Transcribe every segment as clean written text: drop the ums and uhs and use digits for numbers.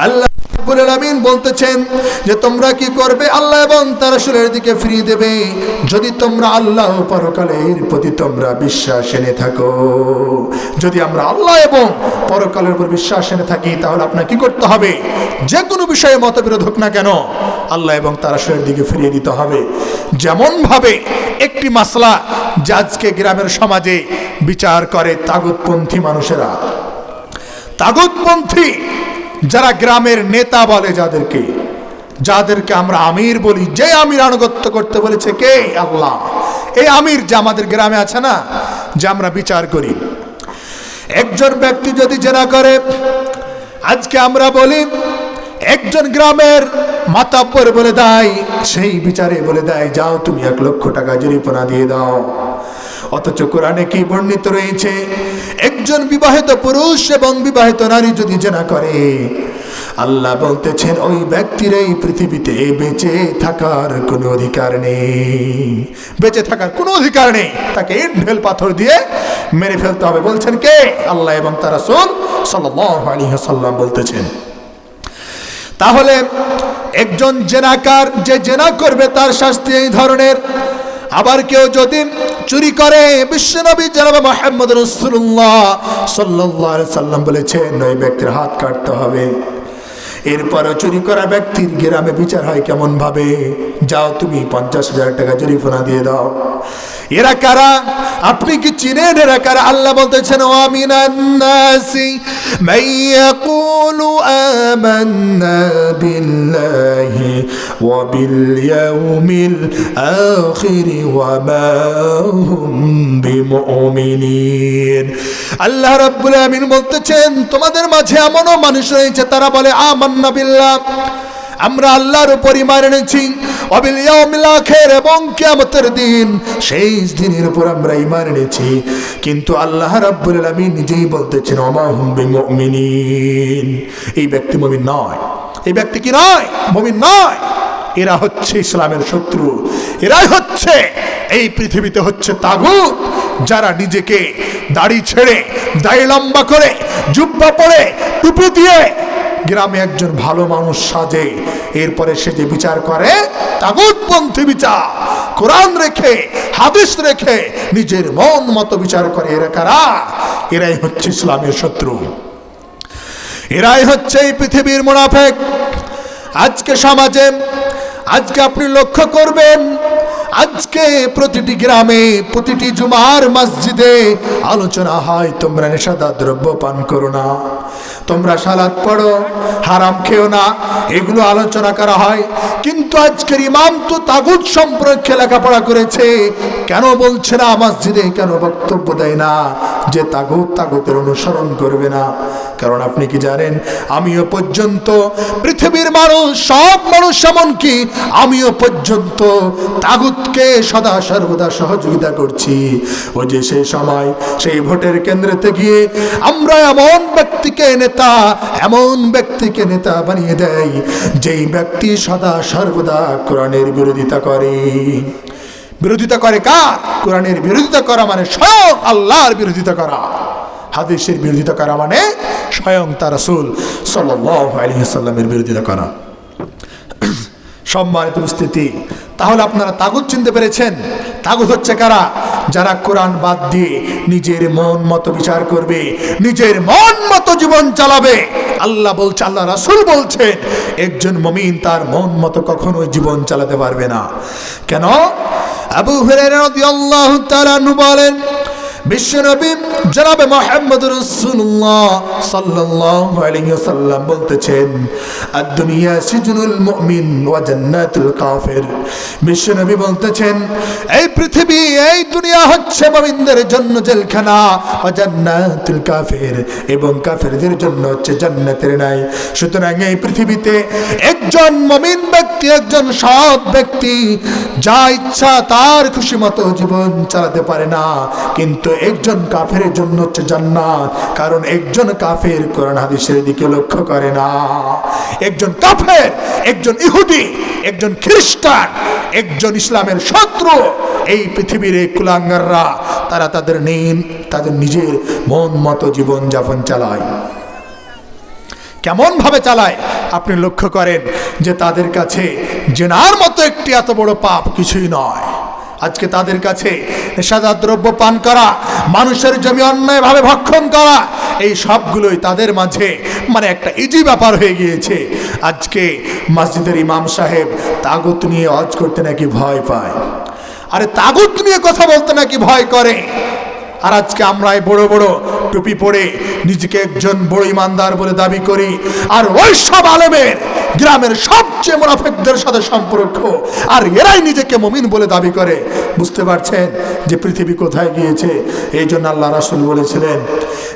আল্লাহ রাব্বুল আলামিন বলতেছেন যে তোমরা কি করবে, আল্লাহ এবং তার রাসূলের দিকে ফিরিয়ে দেবে যদি তোমরা আল্লাহ ও পরকালের প্রতি তোমরা বিশ্বাস এনে থাকো। যদি আমরা আল্লাহ এবং পরকালের উপর বিশ্বাস এনে থাকি তাহলে আপনাকে কি করতে হবে? যে কোনো বিষয়ে মতবিরোধ হোক না কেন আল্লাহ এবং তার রাসূলের দিকে ফিরিয়ে দিতে হবে। যেমন ভাবে একটি মাসলা যে আজকে গ্রামের সমাজে বিচার করে তাগুতপন্থী মানুষেরা, তাগুতপন্থী যারা গ্রামের নেতা বলে, যাদেরকে আমরা আমির বলি, যে আমির আনুগত্য করতে বলেছে কে? আল্লাহ। এই আমির যে আমাদের গ্রামে আছে না, যে আমরা বিচার করি, একজন ব্যক্তি যদি জেনা করে, আজকে আমরা বলি একজন গ্রামের মাতাব্বর বলে দেয়, সেই বিচারে বলে দেয় যাও তুমি 1 লক্ষ টাকা জরিমানা দিয়ে দাও। অথচ কোরআনে কি বর্ণিত রয়েছে, একজন বিবাহিত পুরুষ এবং বিবাহিত নারী যদি জেনা করে, আল্লাহ বলতেছেন ওই ব্যক্তির এই পৃথিবীতে বেঁচে থাকার কোনো অধিকার নেই, বেঁচে থাকার কোনো অধিকার নেই, তাকে ইট ঢেল পাথর দিয়ে মেরে ফেলতে হবে। বলছেন কে? আল্লাহ এবং তার রাসূল সাল্লাল্লাহু আলাইহি ওয়াসাল্লাম বলতেছেন। তাহলে একজন জেনাকার যে জেনা করবে তার শাস্তি এই ধরনের। আবার কেউ যদি চুরি করে, বিশ্বনবী জনাব মুহাম্মদ রাসূলুল্লাহ সাল্লাল্লাহু আলাইহি ওয়াসাল্লাম বলেছেন ওই ব্যক্তির হাত কাটতে হবে। এরপরও চুরি করা ব্যক্তির গ্রামে বিচার হয় কেমন ভাবে? যাও তুমি 50,000 টাকা জরিমানা দিয়ে দাও। এরা কারা? আপনি কি চিনেন এরা কারা? আল্লাহ বলতেছেন ওয়া মিনান নাসি মান ইয়াকুলু আমান্না বিল্লাহি ওয়া বিল ইয়াউমিল আখির ওয়া মা হুম বিমুমিনিন। আল্লাহ রাব্বুল আলামিন বলতেছেন তোমাদের মাঝে এমনও মানুষ রয়েছে তারা বলে আমান্না বিল্লাহ, আমরা আল্লাহর উপর ঈমান এনেছি, ওয়া বিল ইয়াউমিল আখির এবং কিয়ামতের দিন, শেষ দিনের উপর আমরা ঈমান এনেছি, কিন্তু আল্লাহ রাব্বুল আলামিন নিজেই বলতেছেন ওয়া মা হুম বিমুমিনিন। এই ব্যক্তি মুমিন নয়। এই ব্যক্তি কি নয়? মুমিন নয়। এরা হচ্ছে ইসলামের শত্রু। এরাই হচ্ছে এই পৃথিবীতে হচ্ছে তাগুত, যারা নিজেকে দাড়ি ছেড়ে, দাড়ি লম্বা করে, জুব্বা পরে, টুপি দিয়ে গ্রামে একজন ভালো মানুষ সাজে, এরপরে সে যে বিচার করে তাগুতপন্থী বিচার, কোরআন রেখে হাদিস রেখে নিজের মন মতো বিচার করে। এরা কারা? এরাই হচ্ছে ইসলামের শত্রু, এরাই হচ্ছে এই পৃথিবীর মুনাফিক। আজকে সমাজে, আজকে আপনি লক্ষ্য করবেন, আজকে প্রতিটি গ্রামে, প্রতিটি জুমার মসজিদে আলোচনা হয় তোমরা নেশাদার দ্রব্য পান করো না, তোমরা সালাত পড়ো, হারাম খেও না, এগুলো আলোচনা করা হয়। কিন্তু আজকের ইমাম তো তাগুত সম্পর্কে লেখাপড়া করেছে, কেন বলছে না মসজিদে, কেন বক্তব্য দেয় না যে তাগুতের অনুসরণ করবে না? কারণ আপনি কি জানেন, আমিও পর্যন্ত, পৃথিবীর মানুষ, সব মানুষ এমনকি আমিও পর্যন্ত তাগুতকে সদা সর্বদা সহযোগিতা করছি। ও যে সেই সময় সেই ভোটের কেন্দ্রেতে গিয়ে আমরা এমন ব্যক্তিকে নেতা বানিয়ে দেয় যেই ব্যক্তি সদা সর্বদা কোরআনের বিরোধিতা করে। বিরোধিতা করে কার? কোরআনের বিরোধিতা করা মানে স্বয়ং আল্লাহর বিরোধিতা করা, হাদিসের বিরোধিতা করা মানে স্বয়ং তার রাসূল সাল্লাল্লাহু আলাইহি ওয়াসাল্লামের বিরোধিতা করা। সম্মানিত উপস্থিতি, তাহলে আপনারা তাগুত চিনতে পেরেছেন। তাগুত হচ্ছে কারা? যারা কোরআন বাদ দিয়ে নিজের মন মতো বিচার করবে, নিজের মন মতো জীবন চালাবে। আল্লাহ বলছে, আল্লাহ রাসূল বলছেন একজন মুমিন তার মন মতো কখনোই জীবন চালাতে পারবে না। কেন? আবু হুরায়রা রাদিয়াল্লাহু তাআলা আনহু বলেন, বিশ্বনবী জনাবে মুহাম্মদ রাসূলুল্লাহ সাল্লাল্লাহু আলাইহি ওয়াসাল্লাম বলতেছেন আদ-দুনিয়া সিজনুল মুমিন ওয়া জান্নাতুল কাফির। বিশ্বনবী বলতেছেন এই পৃথিবী, এই দুনিয়া হচ্ছে মুমিনদের জন্য জেলখানা, ওয়া জান্নাতুল কাফির, এবং কাফেরদের জন্য হচ্ছে জান্নাতের নাই। সুতরাং এই পৃথিবীতে একজন মুমিন ব্যক্তি, একজন সৎ ব্যক্তি যা ইচ্ছা তার খুশি মতো জীবন চালাতে পারে না, কিন্তু একজন কাফেরের জন্য হচ্ছে জান্নাত। কারণ একজন কাফের কোরআন হাদিসের দিকে লক্ষ্য করে না। একজন কাফের, একজন ইহুদি, একজন খ্রিস্টান, একজন ইসলামের শত্রু, এই পৃথিবীর এই কুলাঙ্গাররা তারা তাদের নিজের মন মতো জীবন যাপন চালায়। কেমন ভাবে চালায় আপনি লক্ষ্য করেন যে তাদের কাছে জেনার মতো একটি এত বড় পাপ কিছুই নয়। আজকে তাদের কাছে নেশাদার দ্রব্য পান করা, মানুষের জমি অন্যায়ভাবে ভক্ষণ করা, এই সবগুলোই তাদের মাঝে মানে একটা ইজি ব্যাপার হয়ে গিয়েছে। আজকে মসজিদের ইমাম সাহেব তাগুত নিয়ে ওয়াজ করতে নাকি ভয় পায়, আরে তাগুত নিয়ে কথা বলতে নাকি ভয় করে। আর আজকে আমরা এই বড় বড় টুপি পরে নিজেকে একজন বড় ইমানদার বলে দাবি করি, আর ওই সব আলেমের গ্রামের সবচেয়ে মুনাফিকদের সাথে সম্পর্ক, আর এরাই নিজেকে মুমিন বলে দাবি করে। বুঝতে পারছেন যে পৃথিবী কোথায় গিয়েছে? এই জন্য আল্লাহ রাসূল বলেছিলেন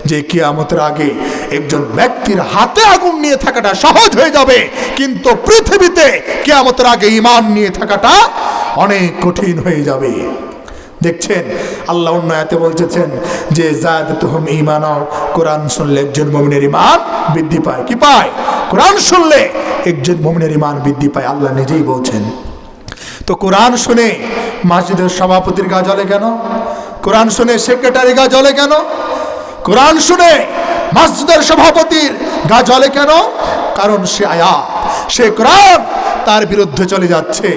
যে কিয়ামতের আগে একজন ব্যক্তির হাতে আগুন নিয়ে থাকাটা সহজ হয়ে যাবে, কিন্তু পৃথিবীতে কিয়ামতের আগে ঈমান নিয়ে থাকাটা অনেক কঠিন হয়ে যাবে। দেখছেন আল্লাহ অন্য আয়াতে বলছেন যে যাদাতুহুম ঈমানা, কোরআন শুনলে একজন মুমিনের ঈমান বৃদ্ধি পায়। কি পায়? কোরআন শুনলে একজন মুমিনের ঈমান বৃদ্ধি পায়, আল্লাহ নিজেই বলছেন। তো কোরআন শুনে মসজিদের সভাপতির গা জ্বলে কেন? কোরআন শুনে সেক্রেটারি গা জ্বলে কেন? কোরআন শুনে মসজিদের সভাপতির গা জ্বলে কেন? কারণ সে আয়াত, সে কোরআন তার বিরুদ্ধে চলে যাচ্ছে।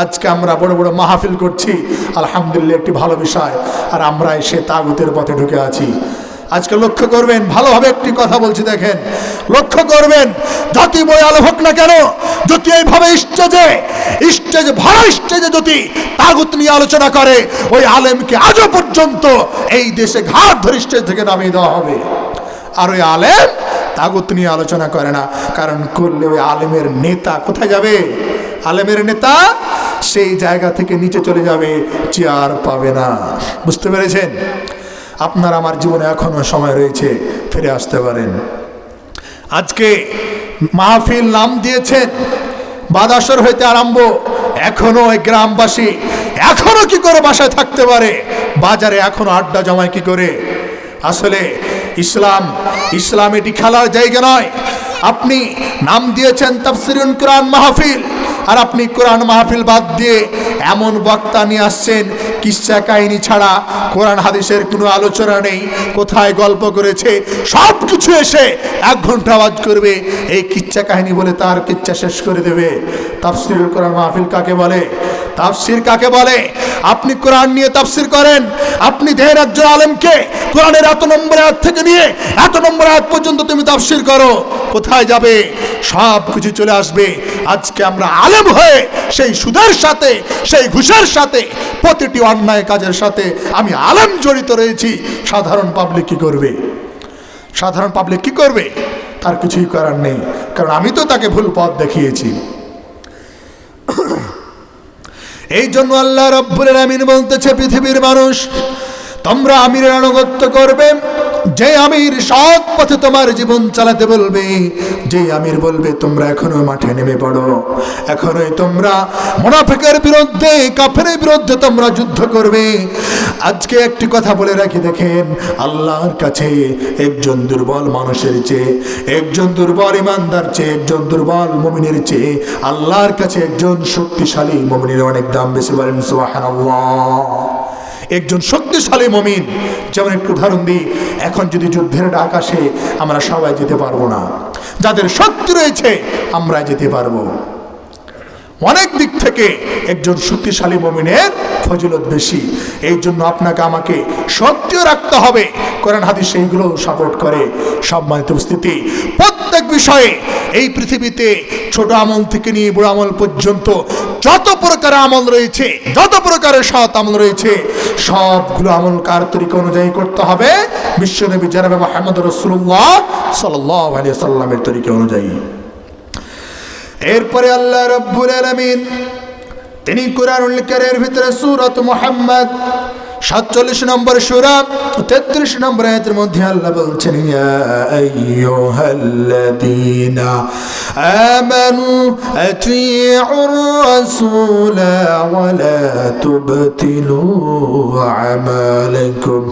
আজকে আমরা বড় বড় মাহফিল করছি, আলহামদুলিল্লাহ একটি ভালো বিষয়, আর আমরা এসে তাগুতের পথে ঢুকে আছি। আজকে লক্ষ্য করবেন, ভালোভাবে একটি কথা বলছি, দেখেন, লক্ষ্য করবেন, যতই বড় আলো হোক না কেন, যদি এইভাবে স্টেজে ভরা স্টেজে যদি তাগুত নিয়ে আলোচনা করে, ওই আলেমকে আজও পর্যন্ত এই দেশে ঘাট ধরে স্টেজ থেকে নামিয়ে দেওয়া হবে। আর ওই আলেম তাগুত নিয়ে আলোচনা করে না, কারণ করলে ওই আলেমের নেতা কোথায় যাবে? আলেমের নেতা সেই জায়গা থেকে নিচে চলে যাবে, চেয়ার পাবে না। বুঝতে পেরেছেন? আপনার আমার জীবনে এখনো সময় রয়েছে, ফিরে আসতে পারেন। আজকে মাহফিল নাম দিয়েছেন বাদাসর হইতে আরম্ভ, এখনো ওই গ্রামবাসী এখনো কি করে বাসায় থাকতে পারে? বাজারে এখনো আড্ডা জমায় কি করে? আসলে ইসলাম এটি খেলার জায়গা নয়। আপনি নাম দিয়েছেন তাফসিরুল কোরআন মাহফিল, আর আপনি কোরআন মাহফিল বাদ দিয়ে এমন বক্তা নিয়ে আসছেন কিসসা কাহিনী ছাড়া, কোরআন হাদিসের কোনো আলোচনা নেই, কোথায় গল্প করেছে সব কিছু এসে 1 ঘন্টা আওয়াজ করবে, এই কিচ্ছা কাহিনী বলে তার কিচ্ছা শেষ করে দেবে। তাফসিরুল কোরআন মাহফিল কাকে বলে? তাফসির কাকে বলে? আপনি কোরআন নিয়ে তাফসির করেন, আপনি দেহের একজন আলেমকে কোরআনের এত নম্বর আয়াত থেকে নিয়ে এত নম্বর আয়াত পর্যন্ত তুমি তাফসির করো, কোথায় যাবে? সব কিছু চলে আসবে। আজকে আমরা আলেম হয়ে সেই সুদের সাথে, সেই ঘুষের সাথে, প্রতিটি অন্যায় কাজের সাথে আমি আলেম জড়িত রয়েছি। সাধারণ পাবলিক কি করবে? সাধারণ পাবলিক কি করবে? তার কিছুই করার নেই, কারণ আমি তো তাকে ভুল পথ দেখিয়েছি। এই জন্য আল্লাহ রাব্বুল আলামিন বলতেছে, পৃথিবীর মানুষ তোমরা আমিরের আনুগত্য করবে, যে আমির সৎ পথে তোমার জীবন চালাতে বলবে, যে আমির বলবে তোমরা এখনো মাঠে নেমে পড়ো, এখনোই তোমরা মুনাফিকের বিরুদ্ধে, কাফেরের বিরুদ্ধে তোমরা যুদ্ধ করবে। আজকে একটি কথা বলে রাখি, দেখেন, আল্লাহর কাছে একজন দুর্বল মানুষের চেয়ে, একজন দুর্বল ইমানদার চেয়ে, একজন দুর্বল মুমিনের চেয়ে আল্লাহর কাছে একজন শক্তিশালী মুমিনের অনেক দাম বেশি। বলেন সুবহানাল্লাহ। একজন শক্তিশালী মুমিন, যেমন একটু উদাহরণ দিই, এখন যদি যুদ্ধের ডাক আসে আমরা সবাই যেতে পারবো না, যাদের শক্তি রয়েছে আমরা যেতে পারবো। অনেক দিক থেকে একজন শক্তিশালী মুমিনের ফজিলত বেশি। এই জন্য আপনাকে আমাকে শক্তিও রাখতে হবে, কোরআন হাদিস সেইগুলো সাপোর্ট করে। সম্মানিত উপস্থিতি, প্রত্যেক বিষয়ে এই পৃথিবীতে ছোট আমল থেকে নিয়ে বড় আমল পর্যন্ত যত প্রকার আমল রয়েছে, যত প্রকারের সৎ আমল রয়েছে, সবগুলো আমল কার তরিকা অনুযায়ী করতে হবে? বিশ্বনবী জনাবে মুহাম্মদ রাসূলুল্লাহ সাল্লাল্লাহু আলাইহি সাল্লামের তরিকা অনুযায়ী। এরপরে আল্লাহ রাব্বুল আলামিন তিনি কুরআনুল কারীমের ভিতরে সূরাত মুহাম্মদ 47 নম্বর সূরা 33 নম্বর আয়াতের মধ্যে আল্লাহ বলছেন, ইয়া আইয়ুহাল্লাযীনা আমানু আতিউর রাসূলা ওয়া লা তুবতিলু আমালাকুম।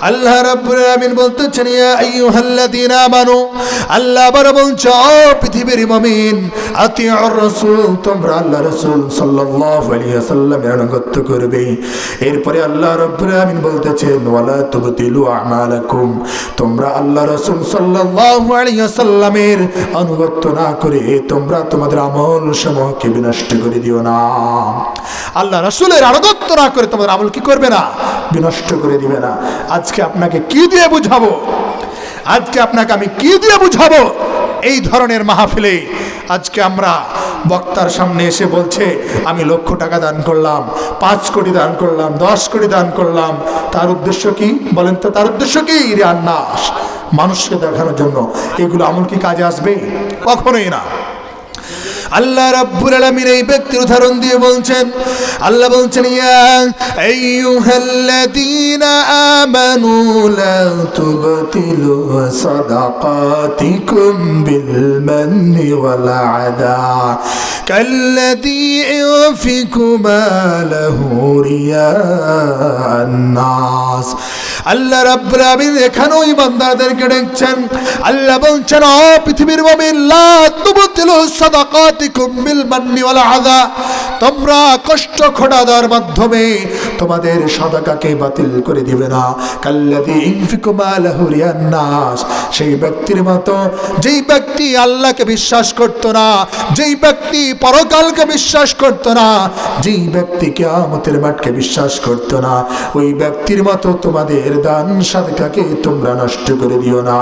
আল্লাহ রাব্বুল আলামিন বলতেছেন ইয়া আইয়ুহাল্লাযীনা আমানু, আল্লাহ আবার বলছে ও পৃথিবীর মুমিন, আতিউর রাসূল, তোমরা আল্লাহ রাসূল সাল্লাল্লাহু আলাইহি ওয়াসাল্লামের আনুগত্য করবে। এরপরে আল্লাহ রাব্বুল আলামিন বলতেছেন ওয়ালা তুবতিলু আমালাকুম, তোমরা আল্লাহ রাসূল সাল্লাল্লাহু আলাইহি ওয়াসাল্লামের আনুগত্য না করে তোমরা তোমাদের আমল সমূহকে বিনষ্ট করে দিও না। আল্লাহ রাসূলের আনুগত্য না করে তোমাদের আমল কি করবে না? বিনষ্ট করে দিবে না। আজকে আপনাকে কি দিয়ে বুঝাবো? আজকে আপনাকে আমি কি দিয়ে বুঝাবো? এই ধরনের মাহফিলে আজকে আমরা বক্তার সামনে এসে বলছে আমি লক্ষ টাকা দান করলাম, 5 কোটি দান করলাম, 10 কোটি দান করলাম। তার উদ্দেশ্য কি বলেন তো? তার উদ্দেশ্য কি? রিয়ান্নাস, মানুষকে দেখানোর জন্য। এগুলো আমল কি কাজে আসবে? কখনোই না। আল্লাহ রাব্বুল আলামিন এই ব্যক্তির উদাহরণ দিয়ে বলছেন, আল্লাহ বলছেন ইয়া আইয়ুহাল্লাযীনা আমানু লা তুবতিলু সাদাকাতিকুম বিল মান্নি ওয়াল আদা কাল্লাযী ইউনফিকু মালাহু রিয়াআন নাস। আল্লাহ রাব্বুল আলামিন এখানেও ইমানদারদেরকে ডাকছেন। আল্লাহ বলছেন ও পৃথিবীর মুমিন, লা তুবতিলু সাদাকাতিকুম বিল মান্নি ওয়াল আযা, তোমরা কষ্ট খোঁটা দেওয়ার মাধ্যমে তোমাদের সাদাকাকে বাতিল করে দিবে না। কাল্লাযী ইউনফিকু মালাহু রিয়াআন নাস, সেই ব্যক্তির মতো যেই ব্যক্তি আল্লাহকে বিশ্বাস করত না, যেই ব্যক্তি পরকালকে বিশ্বাস করত না, যেই ব্যক্তি কিয়ামতের মাঠকে বিশ্বাস করত না, ওই ব্যক্তির মতো তোমাদের দান সাদকাকে তোমরা নষ্ট করে দিও না।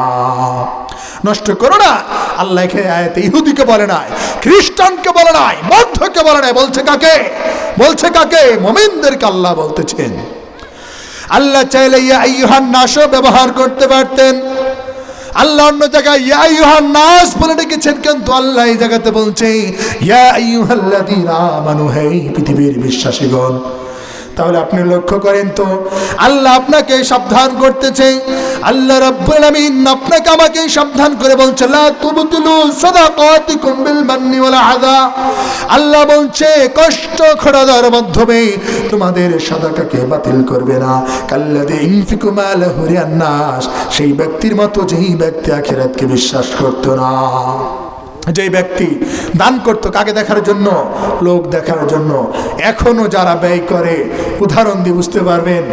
নষ্ট করো না। আল্লাহ এখানে আয়াতে ইহুদিকে বলে নাই, খ্রিস্টানকে বলে নাই, বৌদ্ধকে বলে নাই। বলছে কাকে? বলছে কাকে? মুমিনদেরকে আল্লাহ বলতেছেন। আল্লাহ চাইলে ইয়া আইয়ুহান নাসও ব্যবহার করতে পারতেন। আল্লাহ অন্য জায়গায় ইয়া আইয়ুহান নাস বলে ডেকেছেন, কিন্তু আল্লাহ এই জায়গাতে বলছে ইয়া আইয়ুহাল্লাযীনা আমানু, হে পৃথিবীর বিশ্বাসীগণ। তাহলে আপনি লক্ষ্য করেন তো, আল্লাহ আপনাকে সাবধান করতেছে। আল্লাহ রাব্বুল আলামিন আপনাকে আমাকে সাবধান করে বলছে লা তুবতিলু সাদাকাতিকুম বিল মান্নি ওয়াল আযা। আল্লাহ বলছে কষ্ট খোঁটা দেওয়ার মাধ্যমে তোমাদের সাদাকাকে বাতিল করবে না। কাল্লাযী ইউনফিকু মালাহু রিয়াআন নাস, সেই ব্যক্তির মতো যেই ব্যক্তি আখিরাতকে বিশ্বাস করত না, যেই ব্যক্তি দান করতো কাকে দেখার জন্য? লোক দেখার জন্য। এখনো যারা ব্যয় করে, উদাহরণ দিয়ে বুঝতে পারবেন,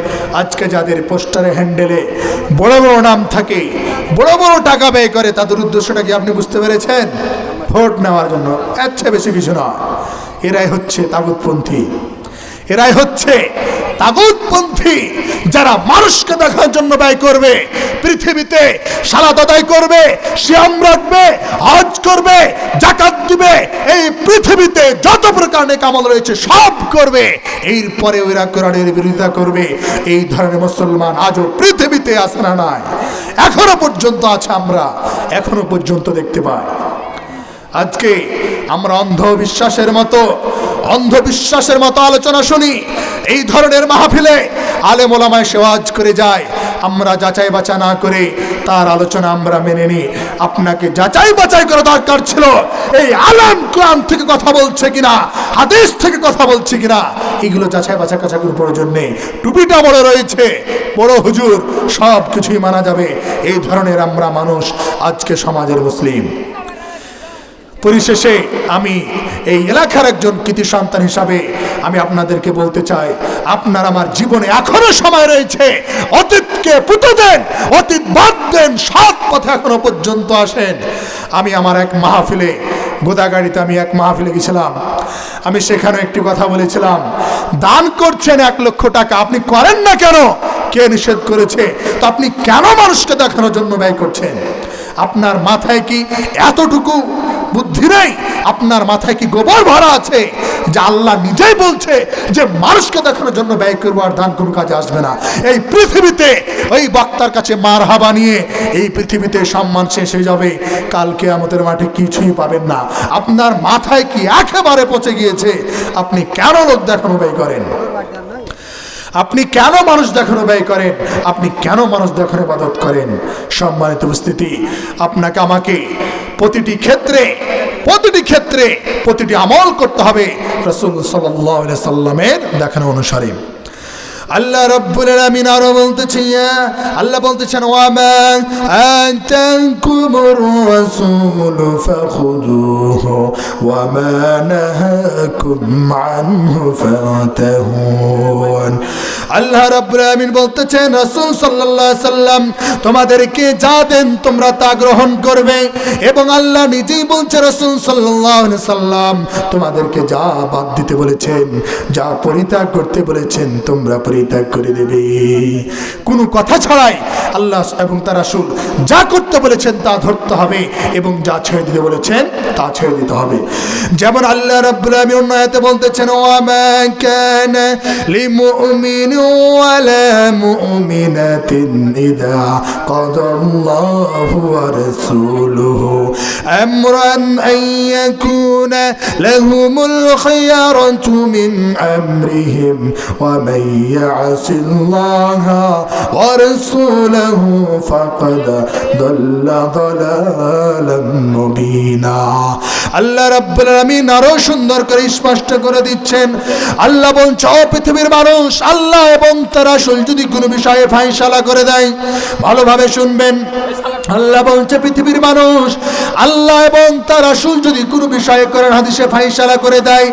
আজকে যাদের পোস্টারে হ্যান্ডেলে বড় বড় নাম থাকে, বড় বড় টাকা ব্যয় করে, তাদের উদ্দেশ্যটা কি আপনি বুঝতে পেরেছেন? ভোট নেওয়ার জন্য, এর চেয়ে বেশি কিছু নয়। এরাই হচ্ছে তাগুতপন্থী, এরাই হচ্ছে তাগুতপন্থী, যারা মানুষকে দেখার জন্য ব্যয় করবে, পৃথিবীতে সালাত আদায় করবে, সিয়াম রাখবে, হজ করবে, যাকাত দিবে, এই পৃথিবীতে যত প্রকার নেক আমল রয়েছে সব করবে। এরপরে ওরা কোরআনের বিরোধিতা করবে। এই ধরনের মুসলমান আজও পৃথিবীতে আছে না? নাই, এখনো পর্যন্ত আছে। আমরা এখনো পর্যন্ত দেখতে পাই। আজকে আমরা অন্ধবিশ্বাসের মতো আলোচনা শুনি। এই ধরনের মাহফিলে আলেম ওলামায়ে ওয়াজ করে যায়, আমরা যাচাই বাছাই না করে তার আলোচনা আমরা মেনে নিই। আপনাকে যাচাই বাছাই করা দরকার ছিল, এই আলেম কোরআন থেকে কথা বলছে কিনা, হাদিস থেকে কথা বলছে কিনা, এগুলো যাচাই বাছাই করার প্রয়োজন নেই। টুপিটা বড় রয়েছে, বড় হুজুর, সব কিছুই মানা যাবে। এই ধরনের আমরা মানুষ আজকে সমাজের মুসলিম। পরিশেষে আমি এই এলাকার একজন কৃতি সন্তান হিসাবে আমি আপনাদেরকে বলতে চাই, আপনার আমার জীবনে এখনো সময় রয়েছে। অতীতকে পুঁতে দেন, অতীত বাদ দেন, সৎ পথে এখনো পর্যন্ত আসেন। আমি আমার এক মাহফিলে, গোদাগাড়িতে আমি এক মাহফিলে গেছিলাম। আমি সেখানে একটি কথা বলেছিলাম, দান করছেন 1 লক্ষ টাকা, আপনি করেন না কেন? কে নিষেধ করেছে? তো আপনি কেন মানুষকে দেখানোর জন্য ব্যয় করছেন? আপনার মাথায় কি এতটুকু বুদ্ধি নেই? আপনার মাথায় কি গোবর ভরা আছে যে আল্লাহ নিজেই বলছে যে মানুষকে দেখানোর জন্য ব্যয় করবো, আর দান কোনো কাজে আসবে না? এই পৃথিবীতে ওই বক্তার কাছে মারহাবা নিয়ে এই পৃথিবীতে সম্মান শেষ হয়ে যাবে, কাল কিয়ামতের মাঠে কিছুই পাবেন না। আপনার মাথায় কি একেবারে পচে গিয়েছে? আপনি কেন লোক দেখানো ব্যয় করেন? আপনি কেন মানুষ দেখানো ব্যয় করেন? আপনি কেন মানুষ দেখানো ইবাদত করেন? সম্মানিত উপস্থিতি, আপনাকে আমাকে প্রতিটি ক্ষেত্রে প্রতিটি আমল করতে হবে রাসূল সাল্লাল্লাহু আলাইহি সাল্লামের দেখানো অনুসারে। আল্লাহ রাব্বুল আলামিন আরো বলতেছেন আল্লাহ বলতেছেন ওয়া মা আতাকুমুর রাসূল ফাখুযুহু ওয়া মা নাহাকুম আনহু ফাতাহুন। আল্লাহ রাব্বুল আলামিন বলতেছেন রাসূল সাল্লাল্লাহু আলাইহি সাল্লাম তোমাদেরকে যা দেন তোমরা তা গ্রহণ করবে, এবং আল্লাহ নিজেই বলছে রাসূল সাল্লাল্লাহু আলাইহি সাল্লাম তোমাদেরকে যা বাদ দিতে বলেছেন, যা পরিত্যাগ করতে বলেছেন তোমরা পরিত্যাগ করে দেবে। কোনো কথা ছাড়াই আল্লাহ এবং তার রাসূল যা করতে বলেছেন তা ধরতে হবে, এবং যা ছেড়ে দিতে বলেছেন তা ছেড়ে দিতে হবে। যেমন আল্লাহ রাব্বুল আলামিন অন্য আয়াতে বলতেছেন ওয়া মা কানা লিমুমিনিন ওয়ালা মুমিনাতিন ইযা কাদাল্লাহু ওয়া রাসূলুহু আমরান আন ইয়াকুনা লাহুমুল খিয়ারাতু মিন আমরিহিম ওয়া মান ইয়াসিল্লাহা ওয়া রাসূলুহু ফাকাদ দাল্লা দালালাম মুবিনা। আল্লাহ রাব্বুল আলামিন আরো সুন্দর করে স্পষ্ট করে দিচ্ছেন। আল্লাহ বলছে ও পৃথিবীর মানুষ, আল্লাহ এবং তার রাসূল যদি কোনো বিষয়ে ফায়সালা করে দেয়, ভালোভাবে শুনবেন, আল্লাহ বলছে পৃথিবীর মানুষ, আল্লাহ এবং তার রাসূল যদি কোনো বিষয়ে কোরআন হাদিসে ফায়সালা করে দেয়,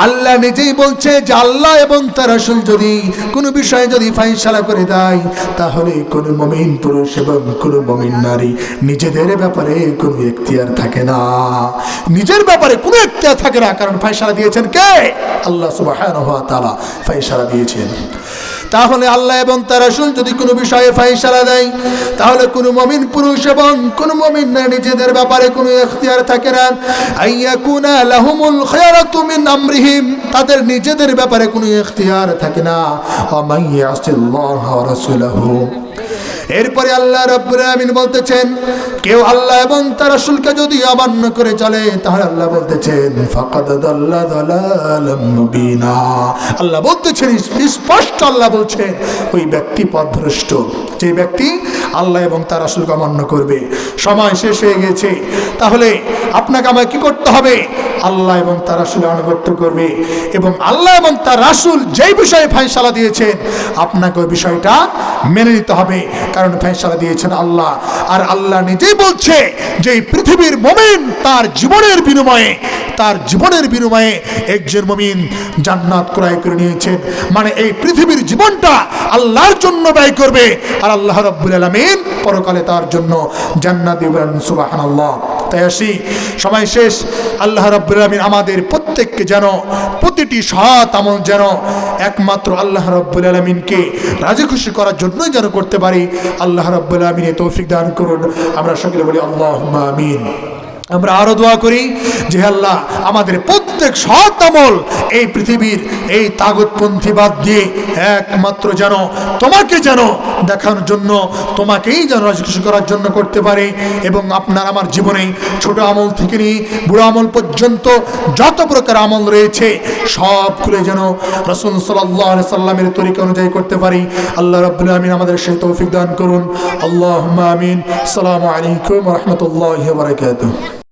আল্লাহ নিজেই বলছে যে আল্লাহ এবং তার রাসূল যদি কোনো বিষয়ে যদি ফায়সালা করে দেয়, তাহলে কোনো মুমিন পুরুষ এবং কোনো মুমিন নারী নিজেদের ব্যাপারে কোনো এখতিয়ার থাকে না, নিজের ব্যাপারে কোনো এখতিয়ার থাকে না। কারণ ফায়সালা দিয়েছেন কে? আল্লাহ সুবহানাহু ওয়া তাআলা ফায়সালা দিয়েছেন। তাহলে আল্লাহ এবং তার রাসূল যদি কোনো বিষয়ে ফায়সালা দেয়, তাহলে কোনো মুমিন পুরুষ এবং কোনো মুমিন নারী নিজেদের ব্যাপারে কোনো এখতিয়ার থাকে না। আইয়াকুনা লাহুমুল খিয়ারাতু মিন আমরিহিম, তাদের নিজেদের ব্যাপারে কোনো এখতিয়ার থাকে না। ওয়া মান ইয়াসিল্লাহ ওয়া রাসূলুহু। এরপরে আল্লাহ রাব্বুল আলামিন বলতেছেন কেউ আল্লাহ এবং তার রাসূলকে যদি অমান্য করে চলে, তাহলে আল্লাহ বলতেছেন ফাকাদ দাল্লা দালালাম মুবিনা। আল্লাহ বলতেছেন স্পষ্ট, আল্লাহ বলছেন ওই ব্যক্তি পথভ্রষ্ট, যে ব্যক্তি আল্লাহ এবং তার রাসূলকে অমান্য করবে। সময় শেষ হয়ে গেছে, তাহলে আপনাকে আমায় কি করতে হবে? আল্লাহ এবং তার রাসূলের আনুগত্য করবে, এবং আল্লাহ এবং তার রাসূল যেই বিষয়ে ফায়সালা দিয়েছেন আপনাকে ওই বিষয়টা মেনে নিতে হবে, কারণ ফায়সালা দিয়েছেন আল্লাহ। আর আল্লাহ নিজেই বলছে যে এই পৃথিবীর মুমিন তার জীবনের বিনিময়ে একজন মুমিন জান্নাত ক্রয় করে নিয়েছেন, মানে এই পৃথিবীর জীবনটা আল্লাহর জন্য ব্যয় করবে, আর আল্লাহ রাব্বুল আলামিন পরকালে তার জন্য জান্নাত দিবেন। সুবহানাল্লাহ। তাই আসি, সময় শেষ। আল্লাহ রাব্বুল আলামিন আমাদের প্রত্যেককে যেন প্রতিটি সৎ আমল যেন একমাত্র আল্লাহ রাব্বুল আলামিনকে রাজি খুশি করার জন্যই যেন করতে পারি। আল্লাহ রাব্বুল আলামিন তৌফিক দান করুন। আমরা সকলে বলি আল্লাহুম্মা আমিন। আমরা আরো দোয়া করি যে আল্লাহ আমাদের প্রত্যেক সৎ আমল এই পৃথিবীর এই তাগুতপন্থী বাদ দিয়ে একমাত্র যেন তোমাকে যেন দেখানোর জন্য, তোমাকেই যেন রাজি খুশি করার জন্য করতে পারে, এবং আপনার আমার জীবনে ছোট আমল থেকে নিয়ে বুড়ো আমল পর্যন্ত যত প্রকার আমল রয়েছে সবগুলো যেন রাসূল সাল্লাল্লাহু আলাইহি সাল্লামের তরিকা অনুযায়ী করতে পারি। আল্লাহ রাব্বুল আলামিন আমাদের সেই তৌফিক দান করুন। আল্লাহুম্মা আমিন। আসসালামু আলাইকুম ওয়া রাহমাতুল্লাহি ওয়া বারাকাতুহু।